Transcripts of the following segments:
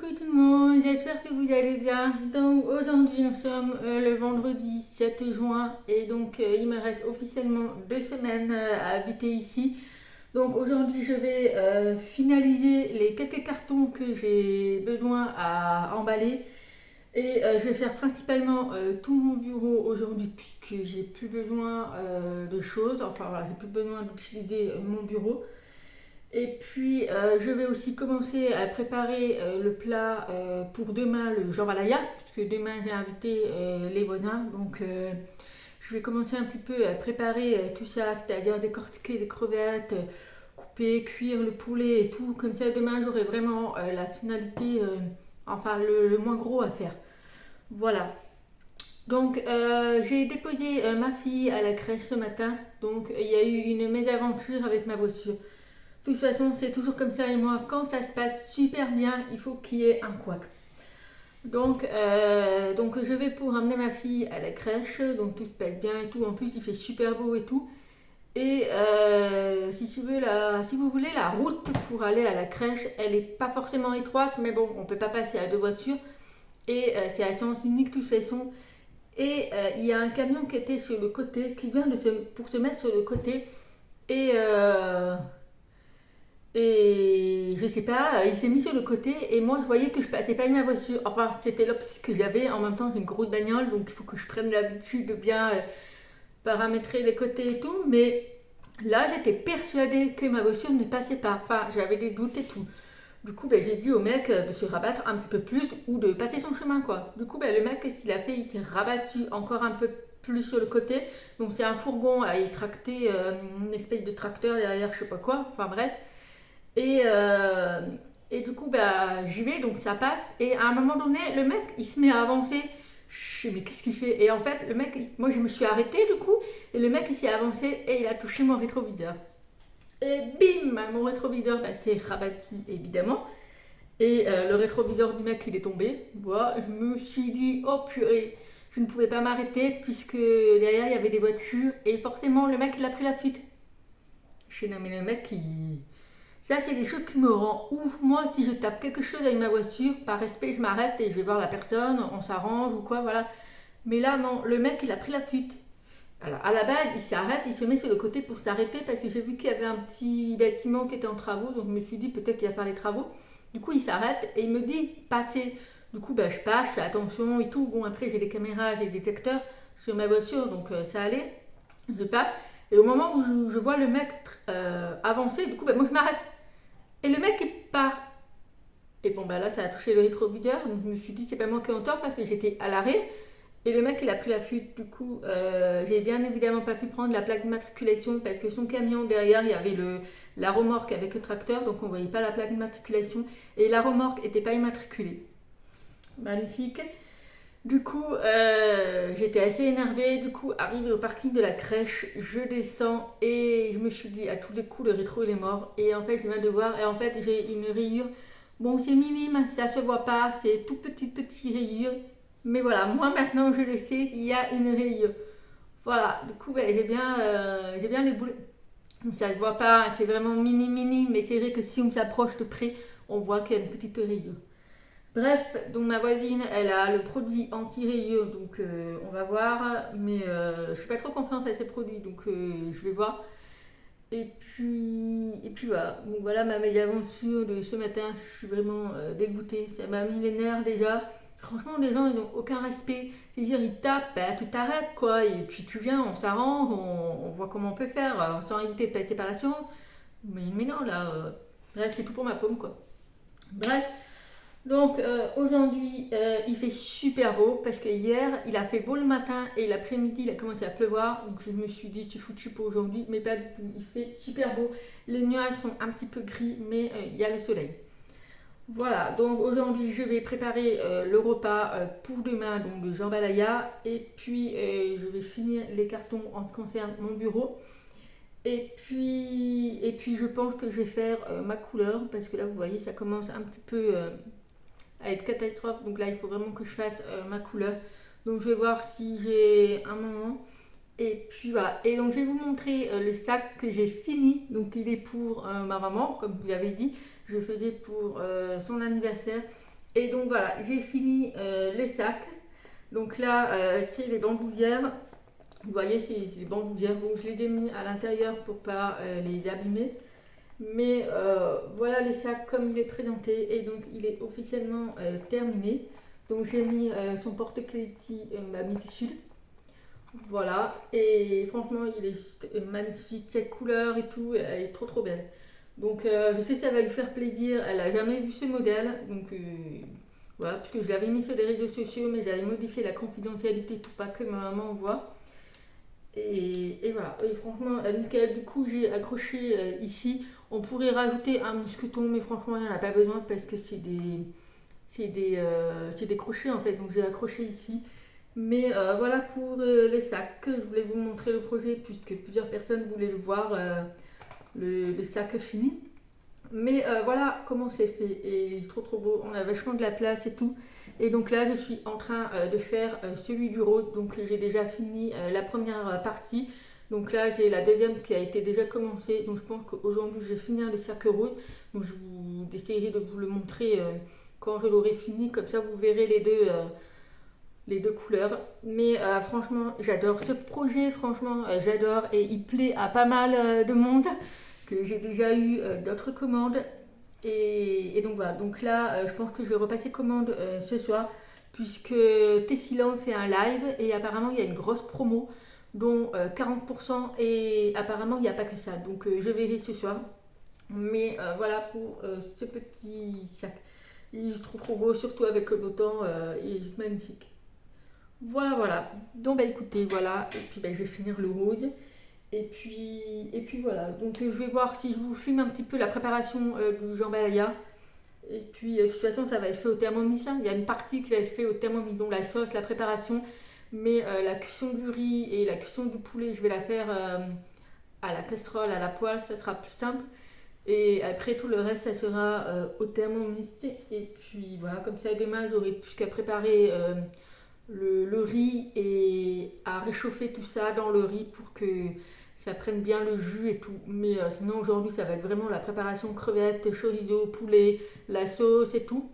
Coucou tout le monde, j'espère que vous allez bien. Donc aujourd'hui nous sommes le vendredi 7 juin et donc il me reste officiellement 2 semaines à habiter ici. Donc aujourd'hui je vais finaliser les quelques cartons que j'ai besoin à emballer et je vais faire principalement tout mon bureau aujourd'hui puisque j'ai plus besoin de choses, enfin voilà, j'ai plus besoin d'utiliser mon bureau. Et puis, je vais aussi commencer à préparer le plat pour demain, le jambalaya, puisque demain j'ai invité les voisins. Donc, je vais commencer un petit peu à préparer tout ça, c'est-à-dire décortiquer les crevettes, couper, cuire le poulet et tout. Comme ça, demain j'aurai vraiment la finalité, enfin le moins gros à faire. Voilà. Donc, j'ai déposé ma fille à la crèche ce matin. Donc, il y a eu une mésaventure avec ma voiture. De toute façon, c'est toujours comme ça et moi, quand ça se passe super bien, il faut qu'il y ait un couac. Donc je vais pour amener ma fille à la crèche, donc tout se passe bien et tout. En plus, il fait super beau et tout. Et si vous voulez, la route pour aller à la crèche, elle est pas forcément étroite, mais bon, on peut pas passer à deux voitures. Et c'est à sens unique de toute façon. Et il y a un camion qui était sur le côté, qui vient pour se mettre sur le côté. Et Et je sais pas, il s'est mis sur le côté et moi je voyais que je passais pas avec ma voiture. Enfin, c'était l'optique que j'avais. En même temps, j'ai une grosse bagnole donc il faut que je prenne l'habitude de bien paramétrer les côtés et tout. Mais là, j'étais persuadée que ma voiture ne passait pas. Enfin, j'avais des doutes et tout. Du coup, ben, j'ai dit au mec de se rabattre un petit peu plus ou de passer son chemin quoi. Du coup, ben, le mec, qu'est-ce qu'il a fait? Il s'est rabattu encore un peu plus sur le côté. Donc, c'est un fourgon à y tracter, une espèce de tracteur derrière, je sais pas quoi. Enfin, bref. Et, euh, et du coup, bah, j'y vais, donc ça passe. Et à un moment donné, le mec, il se met à avancer. Je dis, mais qu'est-ce qu'il fait? Et en fait, le mec, moi, je me suis arrêtée du coup. Et le mec, il s'est avancé et il a touché mon rétroviseur. Et bim, mon rétroviseur bah, s'est rabattu, évidemment. Et le rétroviseur du mec, il est tombé. Voilà, je me suis dit, oh purée, je ne pouvais pas m'arrêter puisque derrière, il y avait des voitures. Et forcément, le mec, il a pris la fuite. Je dis, non, mais le mec, il ça, c'est des choses qui me rendent ouf. Moi, si je tape quelque chose avec ma voiture, par respect, je m'arrête et je vais voir la personne, on s'arrange ou quoi, voilà. Mais là, non, le mec, il a pris la fuite. Alors, à la base, il s'arrête, il se met sur le côté pour s'arrêter parce que j'ai vu qu'il y avait un petit bâtiment qui était en travaux, donc je me suis dit peut-être qu'il va faire les travaux. Du coup, il s'arrête et il me dit passez. Du coup, bah, je passe, je fais attention et tout. Bon, après, j'ai des caméras, j'ai des détecteurs sur ma voiture, donc ça allait. Je passe. Et au moment où je vois le mec avancer, du coup, bah, moi, je m'arrête. Et le mec il part. Et bon bah là ça a touché le rétroviseur, donc je me suis dit c'est pas moi qui ai en tort parce que j'étais à l'arrêt. Et le mec il a pris la fuite, du coup j'ai bien évidemment pas pu prendre la plaque d'immatriculation parce que son camion derrière il y avait la remorque avec le tracteur donc on voyait pas la plaque d'immatriculation et la remorque était pas immatriculée. Magnifique. Du coup, j'étais assez énervée. Du coup, arrivé au parking de la crèche, je descends et je me suis dit à tous les coups, le rétro il est mort. Et en fait, je viens de voir et en fait, j'ai une rayure. Bon, c'est minime, ça se voit pas, c'est tout petit rayure. Mais voilà, moi maintenant je le sais, il y a une rayure. Voilà, du coup, ben, j'ai bien les boulets. Ça se voit pas, c'est vraiment mini, mais c'est vrai que si on s'approche de près, on voit qu'il y a une petite rayure. Bref, donc ma voisine, elle a le produit anti-rayures, donc on va voir, mais je fais pas trop confiance à ces produits, donc je vais voir. Et puis voilà, donc voilà ma mésaventure de ce matin, je suis vraiment dégoûtée, ça m'a mis les nerfs déjà. Franchement, les gens, ils n'ont aucun respect. C'est-à-dire, ils tapent, bah, tu t'arrêtes, quoi, et puis tu viens, on s'arrange, on voit comment on peut faire, sans éviter de passer par la science. Mais non, là, bref, c'est tout pour ma pomme, quoi. Bref, donc aujourd'hui il fait super beau parce que hier il a fait beau le matin et l'après-midi il a commencé à pleuvoir donc je me suis dit c'est foutu pour aujourd'hui mais pas du tout, il fait super beau, les nuages sont un petit peu gris mais il y a le soleil. Voilà donc aujourd'hui je vais préparer le repas pour demain donc le jambalaya et puis je vais finir les cartons en ce qui concerne mon bureau et puis je pense que je vais faire ma couleur parce que là vous voyez ça commence un petit peu à être catastrophe. Donc là, il faut vraiment que je fasse ma couleur. Donc je vais voir si j'ai un moment. Et puis voilà. Et donc je vais vous montrer le sac que j'ai fini. Donc il est pour ma maman, comme vous l'avez dit. Je le faisais pour son anniversaire. Et donc voilà, j'ai fini les sacs. Donc là, c'est les bambousières. Vous voyez, c'est les bambousières. Bon, je les ai mis à l'intérieur pour pas les abîmer. Mais voilà les sacs comme il est présenté. Et donc il est officiellement terminé. Donc j'ai mis son porte-clés ici, m'a mis dessus. Voilà, et franchement, il est juste magnifique, cette couleur et tout, elle est trop trop belle. Donc je sais que ça va lui faire plaisir, elle a jamais vu ce modèle, donc voilà, puisque je l'avais mis sur les réseaux sociaux, mais j'avais modifié la confidentialité pour pas que ma maman voit. Et voilà, et franchement, nickel, du coup j'ai accroché ici, on pourrait rajouter un mousqueton, mais franchement, il n'y en a pas besoin parce que c'est des crochets en fait, donc j'ai accroché ici. Mais voilà pour les sacs. Je voulais vous montrer le projet puisque plusieurs personnes voulaient le voir, le sac fini. Mais voilà comment c'est fait. Et c'est trop trop beau. On a vachement de la place et tout. Et donc là, je suis en train de faire celui du rose. Donc j'ai déjà fini la première partie. Donc là, j'ai la deuxième qui a été déjà commencée. Donc je pense qu'aujourd'hui, je vais finir le sac rose. Donc je vous essayerai de vous le montrer quand je l'aurai fini. Comme ça, vous verrez les deux couleurs. Mais franchement, j'adore ce projet, franchement, j'adore et il plaît à pas mal de monde que j'ai déjà eu d'autres commandes. Et donc voilà, donc là, je pense que je vais repasser commande ce soir puisque Tessiland fait un live et apparemment il y a une grosse promo dont 40% et apparemment il n'y a pas que ça. Donc je verrai ce soir. Mais voilà pour ce petit sac. Il est trop trop beau, surtout avec le beau temps, il est juste magnifique. Voilà, voilà. Donc, bah écoutez, voilà. Et puis, bah, je vais finir le rose. Et puis voilà. Donc, je vais voir si je vous filme un petit peu la préparation du jambalaya. Et puis, de toute façon, ça va être fait au thermomix, hein. Il y a une partie qui va être fait au thermomix, donc la sauce, la préparation. Mais la cuisson du riz et la cuisson du poulet, je vais la faire à la casserole, à la poêle. Ça sera plus simple. Et après, tout le reste, ça sera au thermomix. Et puis, voilà. Comme ça, demain, j'aurai plus qu'à préparer. Le riz et à réchauffer tout ça dans le riz pour que ça prenne bien le jus et tout. Mais sinon aujourd'hui ça va être vraiment la préparation crevettes, chorizo, poulet, la sauce et tout.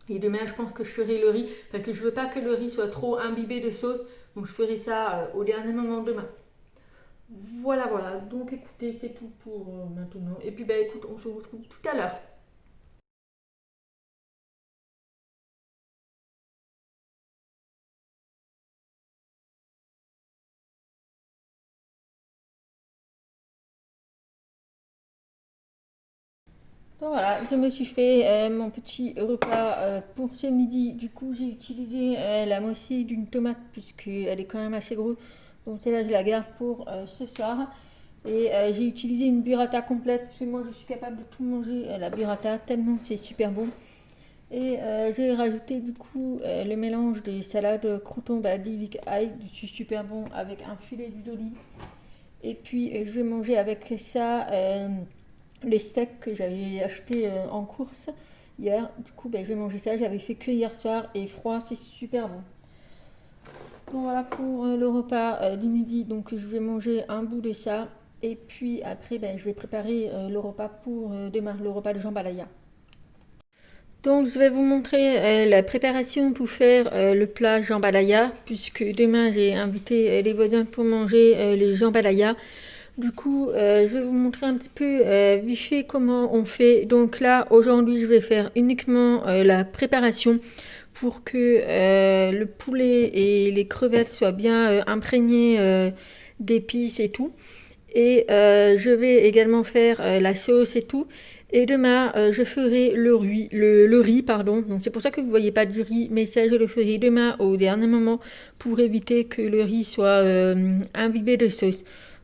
Et demain je pense que je ferai le riz parce que je veux pas que le riz soit trop imbibé de sauce. Donc je ferai ça au dernier moment demain. Voilà voilà. Donc écoutez c'est tout pour maintenant. Et puis bah écoute on se retrouve tout à l'heure. Donc voilà, je me suis fait mon petit repas pour ce midi. Du coup, j'ai utilisé la moitié d'une tomate puisqu'elle est quand même assez grosse. Donc celle-là, je la garde pour ce soir. Et j'ai utilisé une burrata complète parce que moi, je suis capable de tout manger la burrata tellement c'est super bon. Et j'ai rajouté du coup le mélange des salades crouton basilic ail. C'est super bon avec un filet d'huile d'olive. Et puis je vais manger avec ça les steaks que j'avais acheté en course hier. Du coup, ben, je vais manger ça. J'avais fait que hier soir et froid, c'est super bon. Donc voilà pour le repas du midi. Donc je vais manger un bout de ça. Et puis après, ben, je vais préparer le repas pour demain, le repas de jambalaya. Donc je vais vous montrer la préparation pour faire le plat jambalaya, puisque demain j'ai invité les voisins pour manger les jambalaya. Du coup, je vais vous montrer un petit peu vite fait comment on fait. Donc là, aujourd'hui, je vais faire uniquement la préparation pour que le poulet et les crevettes soient bien imprégnés d'épices et tout. Et je vais également faire la sauce et tout. Et demain, je ferai le riz, pardon. Donc c'est pour ça que vous ne voyez pas du riz, mais ça, je le ferai demain au dernier moment pour éviter que le riz soit imbibé de sauce.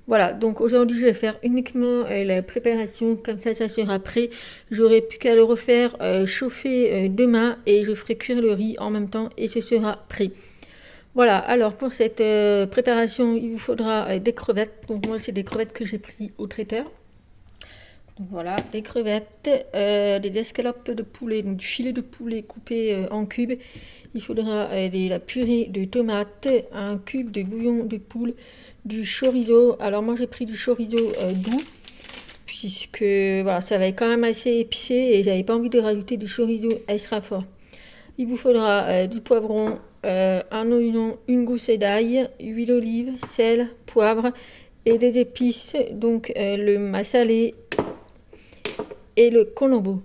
Voilà, donc aujourd'hui, je vais faire uniquement la préparation, comme ça sera prêt. J'aurai plus qu'à le refaire chauffer demain et je ferai cuire le riz en même temps et ce sera prêt. Voilà, alors pour cette préparation, il vous faudra des crevettes. Donc moi, c'est des crevettes que j'ai pris au traiteur. Donc voilà, des crevettes, des escalopes de poulet, donc du filet de poulet coupé en cubes. Il faudra la purée de tomates, un cube de bouillon de poule, du chorizo. Alors moi j'ai pris du chorizo doux, puisque voilà, ça va être quand même assez épicé et j'avais pas envie de rajouter du chorizo extra fort. Il vous faudra du poivron, un oignon, une gousse d'ail, huile d'olive, sel, poivre et des épices, donc le massalé et le colombo.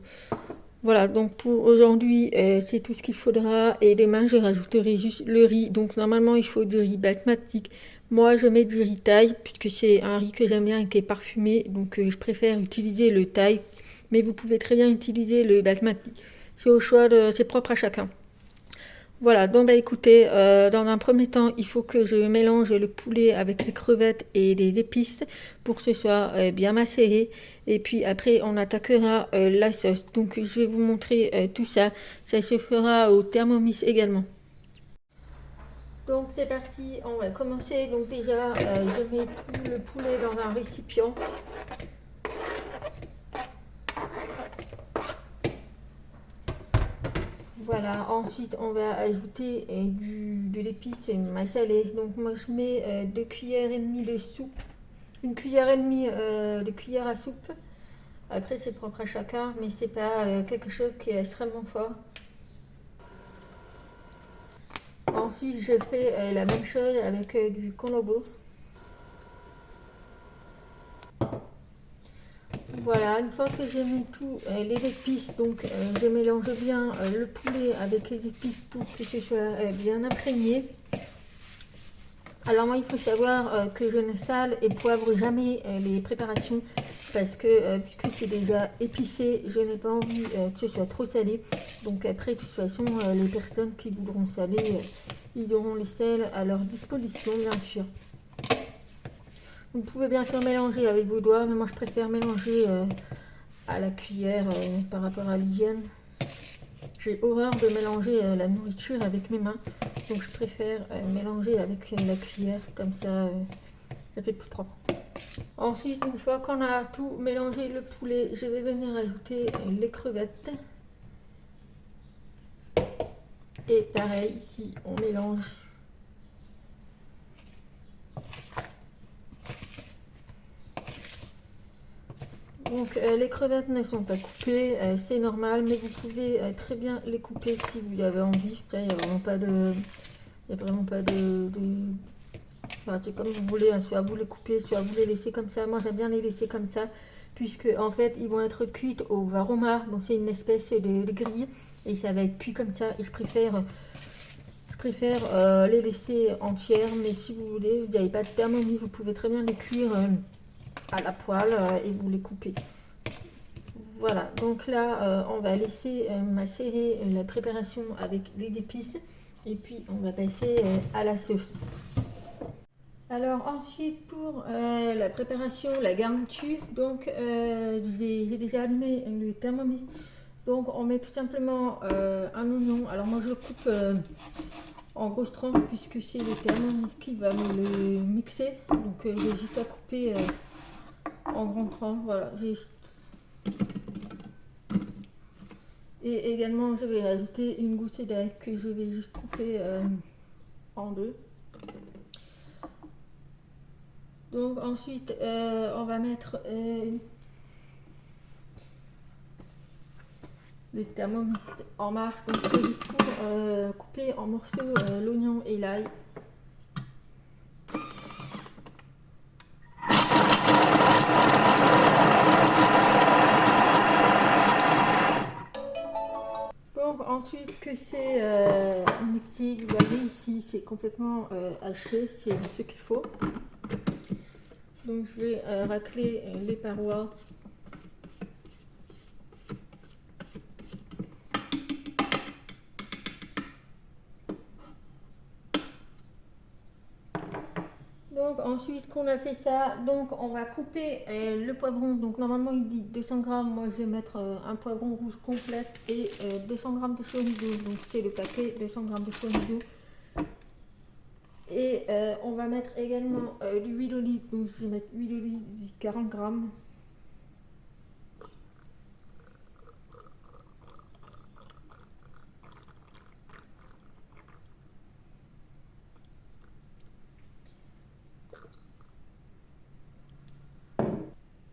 Voilà, donc pour aujourd'hui, c'est tout ce qu'il faudra. Et demain, je rajouterai juste le riz. Donc normalement, il faut du riz basmati. Moi, je mets du riz thaï, puisque c'est un riz que j'aime bien et qui est parfumé. Donc je préfère utiliser le thaï. Mais vous pouvez très bien utiliser le basmati. C'est au choix, c'est propre à chacun. Voilà, donc bah écoutez, dans un premier temps, il faut que je mélange le poulet avec les crevettes et les épices pour que ce soit bien macéré. Et puis après, on attaquera la sauce. Donc je vais vous montrer tout ça. Ça se fera au Thermomix également. Donc c'est parti, on va commencer. Donc déjà, je mets tout le poulet dans un récipient. Voilà, ensuite on va ajouter de l'épice massalée. Donc moi je mets 2 cuillères et demie de soupe, une cuillère et demie de cuillère à soupe. Après c'est propre à chacun, mais c'est pas quelque chose qui est extrêmement fort. Ensuite je fais la même chose avec du colombo. Voilà, une fois que j'ai mis tous les épices, donc je mélange bien le poulet avec les épices pour que ce soit bien imprégné. Alors moi il faut savoir que je ne sale et poivre jamais les préparations parce que puisque c'est déjà épicé, je n'ai pas envie que ce soit trop salé. Donc après de toute façon les personnes qui voudront saler, ils auront les sels à leur disposition bien sûr. Vous pouvez bien sûr mélanger avec vos doigts, mais moi je préfère mélanger à la cuillère par rapport à l'hygiène. J'ai horreur de mélanger la nourriture avec mes mains, donc je préfère mélanger avec la cuillère, comme ça ça fait plus propre. Ensuite, une fois qu'on a tout mélangé le poulet, je vais venir ajouter les crevettes. Et pareil, ici on mélange. Donc les crevettes ne sont pas coupées, c'est normal, mais vous pouvez très bien les couper si vous avez envie. Il n'y a vraiment pas de... Enfin, c'est comme vous voulez, hein. Soit vous les coupez, soit vous les laissez comme ça. Moi j'aime bien les laisser comme ça, puisque en fait ils vont être cuits au varoma, donc c'est une espèce de grille, et ça va être cuit comme ça, et je préfère les laisser entières, mais si vous voulez, vous n'avez pas de thermomix, vous pouvez très bien les cuire à la poêle et vous les coupez. Voilà, donc là on va laisser macérer la préparation avec les épices et puis on va passer à la sauce. Alors ensuite pour la préparation, la garniture, donc j'ai déjà allumé le thermomix. Donc on met tout simplement un oignon. Alors moi je le coupe en grosses tranches puisque c'est le thermomix qui va me le mixer. Donc j'ai juste à couper en grands tranches. Voilà. Et également je vais rajouter une gousse d'ail que je vais juste couper en deux. Donc ensuite on va mettre le thermomix en marche, donc c'est juste pour couper en morceaux l'oignon et l'ail. Donc ensuite que c'est mixé, vous voyez ici c'est complètement haché, c'est ce qu'il faut. Donc je vais racler les parois. Donc ensuite qu'on a fait ça, donc on va couper le poivron. Donc normalement il dit 200 grammes, moi je vais mettre un poivron rouge complet et 200 grammes de chorizo. Donc c'est le paquet 200 grammes de chorizo. Et on va mettre également de l'huile d'olive. Donc je vais mettre l'huile d'olive 40 grammes.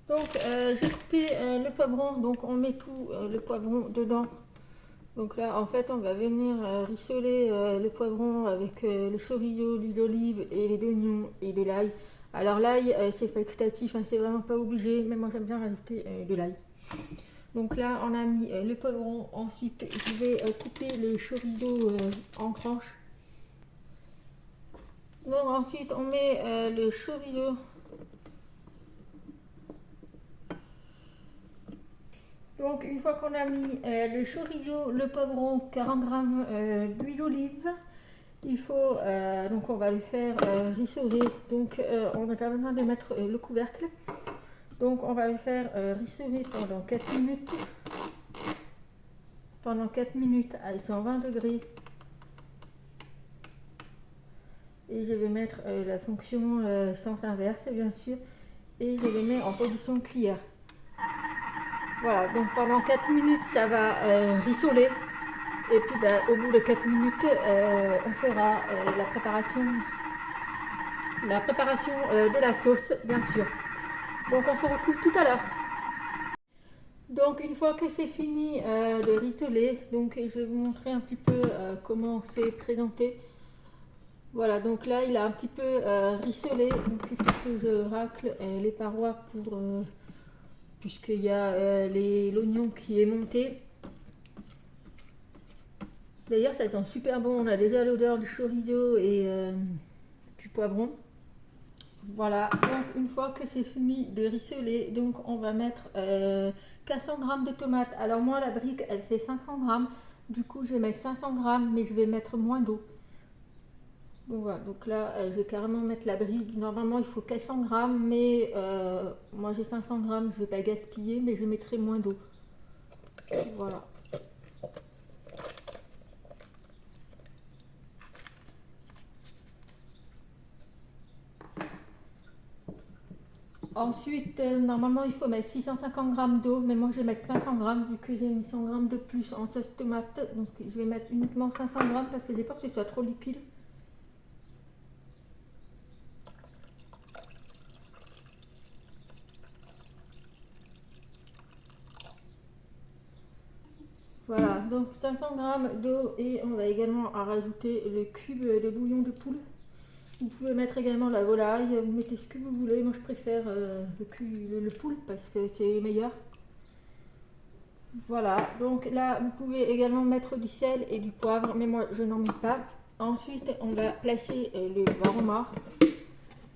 Donc j'ai coupé le poivron, donc on met tout le poivron dedans. Donc là, en fait, on va venir rissoler le poivron avec le chorizo, l'huile d'olive et les oignons et de l'ail. Alors l'ail, c'est facultatif, hein, c'est vraiment pas obligé, mais moi j'aime bien rajouter de l'ail. Donc là, on a mis le poivron. Ensuite, je vais couper les chorizo en tranches. Donc ensuite, on met le chorizo. Donc une fois qu'on a mis le chorizo, le poivron, 40 g d'huile d'olive, il faut, donc on va le faire rissoler. Donc on n'a pas besoin de mettre le couvercle. Donc on va le faire rissoler pendant 4 minutes. Pendant 4 minutes à 120 degrés. Et je vais mettre la fonction sens inverse bien sûr. Et je le mets en position cuillère. Voilà, donc pendant 4 minutes ça va rissoler. Et puis au bout de 4 minutes, on fera la préparation de la sauce, bien sûr. Donc on se retrouve tout à l'heure. Donc une fois que c'est fini de rissoler, donc je vais vous montrer un petit peu comment c'est présenté. Voilà, donc là il a un petit peu rissolé, donc il faut que je racle les parois pour puisqu'il y a l'oignon qui est monté. D'ailleurs ça sent super bon, on a déjà l'odeur du chorizo et du poivron. Voilà, donc une fois que c'est fini de rissoler, donc on va mettre 400 g de tomates. Alors moi la brique elle fait 500 g, du coup je vais mettre 500 g mais je vais mettre moins d'eau. Donc voilà, donc là je vais carrément mettre la brique. Normalement il faut 400 g mais moi j'ai 500 g, je ne vais pas gaspiller mais je mettrai moins d'eau. Voilà. Ensuite, normalement, il faut mettre 650 g d'eau, mais moi je vais mettre 500 g vu que j'ai mis 100 g de plus en sauce tomate. Donc je vais mettre uniquement 500 g parce que j'ai peur que ce soit trop liquide. Voilà, donc 500 g d'eau et on va également rajouter le cube de bouillon de poule. Vous pouvez mettre également la volaille, vous mettez ce que vous voulez. Moi je préfère le poule parce que c'est meilleur. Voilà, donc là vous pouvez également mettre du sel et du poivre, mais moi je n'en mets pas. Ensuite on va placer le varoma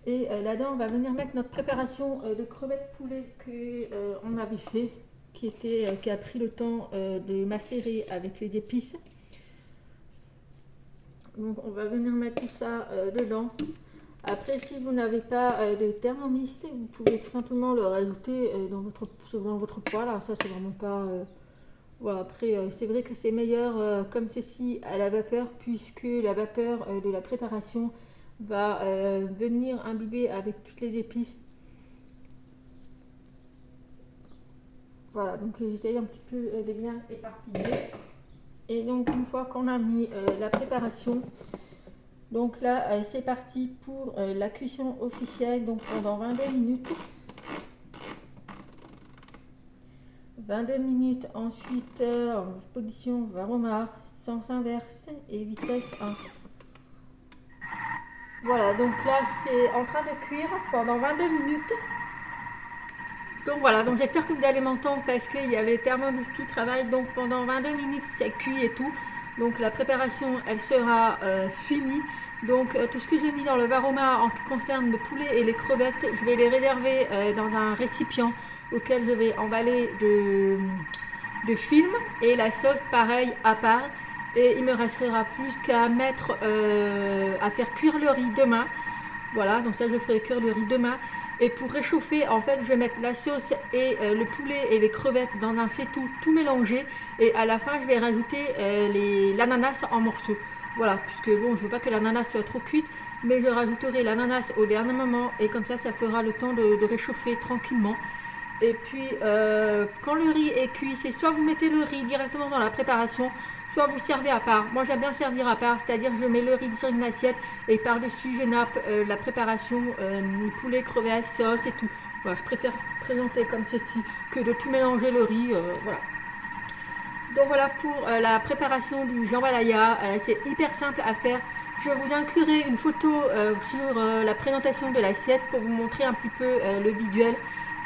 et là-dedans on va venir mettre notre préparation de crevettes poulet qu'on avait fait, qui a pris le temps de macérer avec les épices. Donc on va venir mettre tout ça dedans. Après si vous n'avez pas de Thermomix, vous pouvez tout simplement le rajouter dans votre poêle. Alors ça c'est vraiment pas... Voilà, après c'est vrai que c'est meilleur comme ceci à la vapeur, puisque la vapeur de la préparation va venir imbiber avec toutes les épices. Voilà, donc j'essaye un petit peu de bien éparpiller. Et donc une fois qu'on a mis la préparation, donc là c'est parti pour la cuisson officielle, donc pendant 22 minutes. 22 minutes, ensuite en position varoma, sens inverse et vitesse 1. Voilà, donc là c'est en train de cuire pendant 22 minutes. Donc voilà, donc j'espère que vous allez m'entendre parce qu'il y a le Thermomix qui travaille. Donc pendant 22 minutes, c'est cuit et tout. Donc la préparation, elle sera finie. Donc tout ce que j'ai mis dans le varoma en ce qui concerne le poulet et les crevettes, je vais les réserver dans un récipient auquel je vais emballer de film. Et la sauce, pareil, à part. Et il me restera plus qu'à mettre, à faire cuire le riz demain. Voilà, donc ça je ferai cuire le riz demain. Et pour réchauffer, en fait, je vais mettre la sauce et le poulet et les crevettes dans un faitout tout mélangé. Et à la fin, je vais rajouter l'ananas en morceaux. Voilà, puisque bon, je veux pas que l'ananas soit trop cuite, mais je rajouterai l'ananas au dernier moment. Et comme ça fera le temps de réchauffer tranquillement. Et puis, quand le riz est cuit, c'est soit vous mettez le riz directement dans la préparation, soit vous servez à part. Moi j'aime bien servir à part, c'est-à-dire je mets le riz sur une assiette et par-dessus je nappe la préparation, poulet, crevettes, sauce et tout. Voilà, je préfère présenter comme ceci que de tout mélanger le riz. Voilà. Donc voilà pour la préparation du jambalaya. C'est hyper simple à faire. Je vous inclurai une photo sur la présentation de l'assiette pour vous montrer un petit peu le visuel.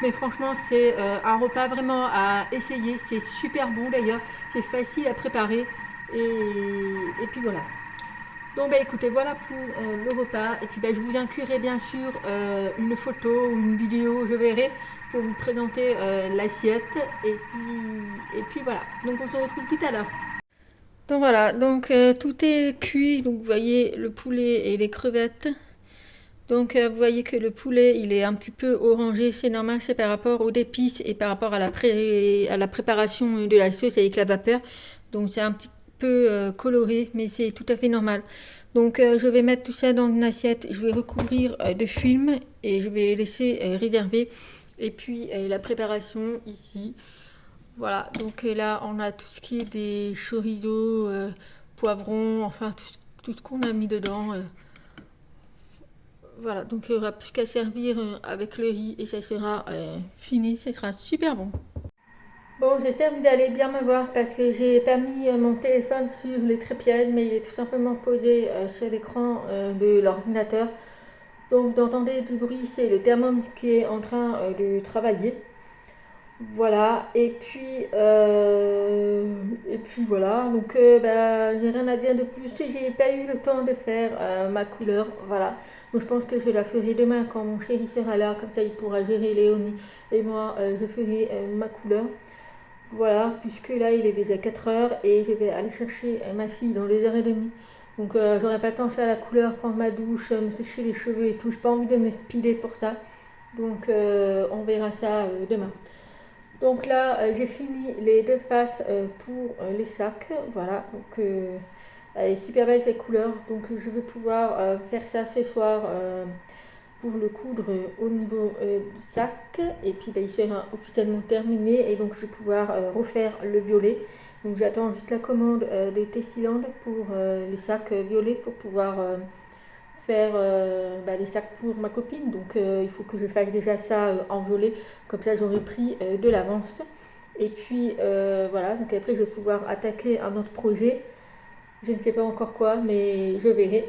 Mais franchement, c'est un repas vraiment à essayer. C'est super bon d'ailleurs. C'est facile à préparer. Et puis voilà. Donc bah écoutez, voilà pour le repas. Et puis bah, je vous inclurai bien sûr une photo ou une vidéo, je verrai, pour vous présenter l'assiette. Et puis voilà. Donc on se retrouve tout à l'heure. Donc voilà, donc tout est cuit. Donc vous voyez le poulet et les crevettes. Donc vous voyez que le poulet il est un petit peu orangé, c'est normal, c'est par rapport aux épices et par rapport à la préparation de la sauce avec la vapeur. Donc c'est un petit peu coloré, mais c'est tout à fait normal. Donc je vais mettre tout ça dans une assiette, je vais recouvrir de film et je vais laisser réserver. Et puis la préparation ici. Voilà, donc là on a tout ce qui est des chorizo, poivrons, enfin tout ce qu'on a mis dedans. Voilà, donc il n'y aura plus qu'à servir avec le riz et ça sera fini, ça sera super bon. Bon, j'espère que vous allez bien me voir parce que j'ai pas mis mon téléphone sur les trépieds, mais il est tout simplement posé sur l'écran de l'ordinateur. Donc vous entendez du bruit, c'est le thermomètre qui est en train de travailler. Voilà, et puis voilà, donc bah, j'ai rien à dire de plus, j'ai pas eu le temps de faire ma couleur, voilà. Donc je pense que je la ferai demain quand mon chéri sera là, comme ça il pourra gérer Léonie et moi je ferai ma couleur. Voilà, puisque là il est déjà 4 heures et je vais aller chercher ma fille dans 2 heures et demie. Donc j'aurai pas le temps de faire la couleur, prendre ma douche, me sécher les cheveux et tout, j'ai pas envie de me spiler pour ça. Donc on verra ça demain. Donc là, j'ai fini les 2 faces pour les sacs. Voilà, donc elle est super belle cette couleur. Donc je vais pouvoir faire ça ce soir pour le coudre au niveau du sac. Et puis bah, il sera officiellement terminé. Et donc je vais pouvoir refaire le violet. Donc j'attends juste la commande de Tessiland pour les sacs violets pour pouvoir faire les sacs pour ma copine. Donc il faut que je fasse déjà ça en violet. Comme ça j'aurai pris de l'avance. Et puis voilà, donc après je vais pouvoir attaquer un autre projet. Je ne sais pas encore quoi, mais je verrai.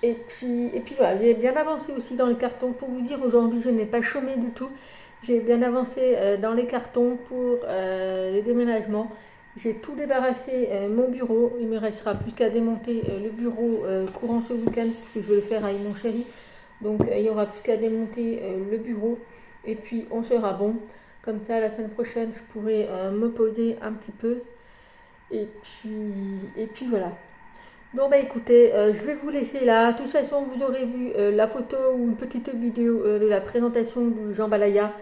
Et puis voilà, j'ai bien avancé aussi dans les cartons. Pour vous dire, aujourd'hui je n'ai pas chômé du tout. J'ai bien avancé dans les cartons pour les déménagements. J'ai tout débarrassé mon bureau. Il me restera plus qu'à démonter le bureau courant ce week-end parce que je vais le faire avec mon chéri. Donc il n'y aura plus qu'à démonter le bureau et puis on sera bon. Comme ça la semaine prochaine je pourrai me poser un petit peu. Et puis voilà. Donc bah écoutez, je vais vous laisser là. De toute façon vous aurez vu la photo ou une petite vidéo de la présentation du jambalaya.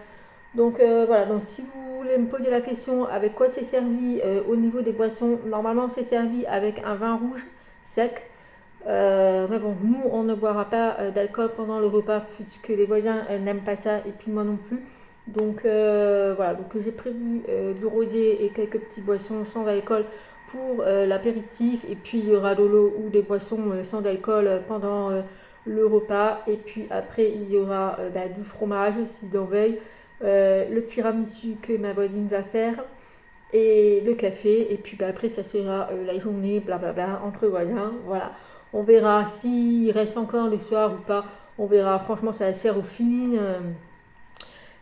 Donc voilà, donc si vous voulez me poser la question avec quoi c'est servi au niveau des boissons, normalement c'est servi avec un vin rouge sec. Mais bon, nous on ne boira pas d'alcool pendant le repas puisque les voisins n'aiment pas ça et puis moi non plus. Donc voilà, donc j'ai prévu du rosé et quelques petites boissons sans alcool pour l'apéritif et puis il y aura de l'eau ou des boissons sans alcool pendant le repas et puis après il y aura du fromage si d'en veuille. Le tiramisu que ma voisine va faire et le café et puis après ça sera la journée blablabla entre voisins, voilà, on verra s'il reste encore le soir ou pas, on verra, franchement ça va se faire au feeling,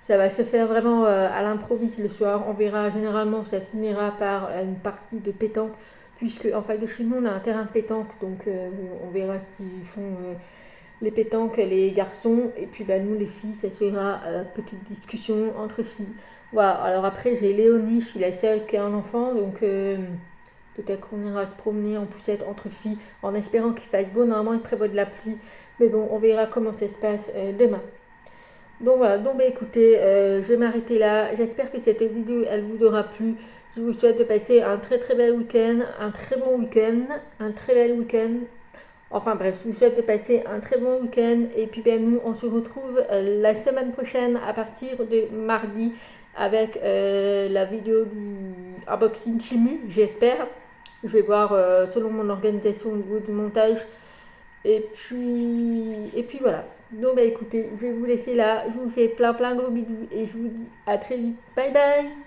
ça va se faire vraiment à l'improviste le soir, on verra, généralement ça finira par une partie de pétanque puisque en face de chez nous on a un terrain de pétanque, donc on verra s'ils font les pétanques, les garçons, et puis nous les filles, ça sera petite discussion entre filles. Voilà, alors après j'ai Léonie, je suis la seule qui a un enfant, donc peut-être qu'on ira se promener en poussette entre filles, en espérant qu'il fasse beau, normalement il prévoit de la pluie, mais bon, on verra comment ça se passe demain. Donc voilà, donc écoutez, je vais m'arrêter là, j'espère que cette vidéo elle vous aura plu. Je vous souhaite de passer un très très bel week-end, un très bon week-end, un très bel week-end. Enfin bref, je vous souhaite de passer un très bon week-end et puis nous on se retrouve la semaine prochaine à partir de mardi avec la vidéo du unboxing Chimu, j'espère. Je vais voir selon mon organisation au niveau du montage. Et puis voilà. Donc écoutez, je vais vous laisser là. Je vous fais plein de gros bisous et je vous dis à très vite. Bye bye.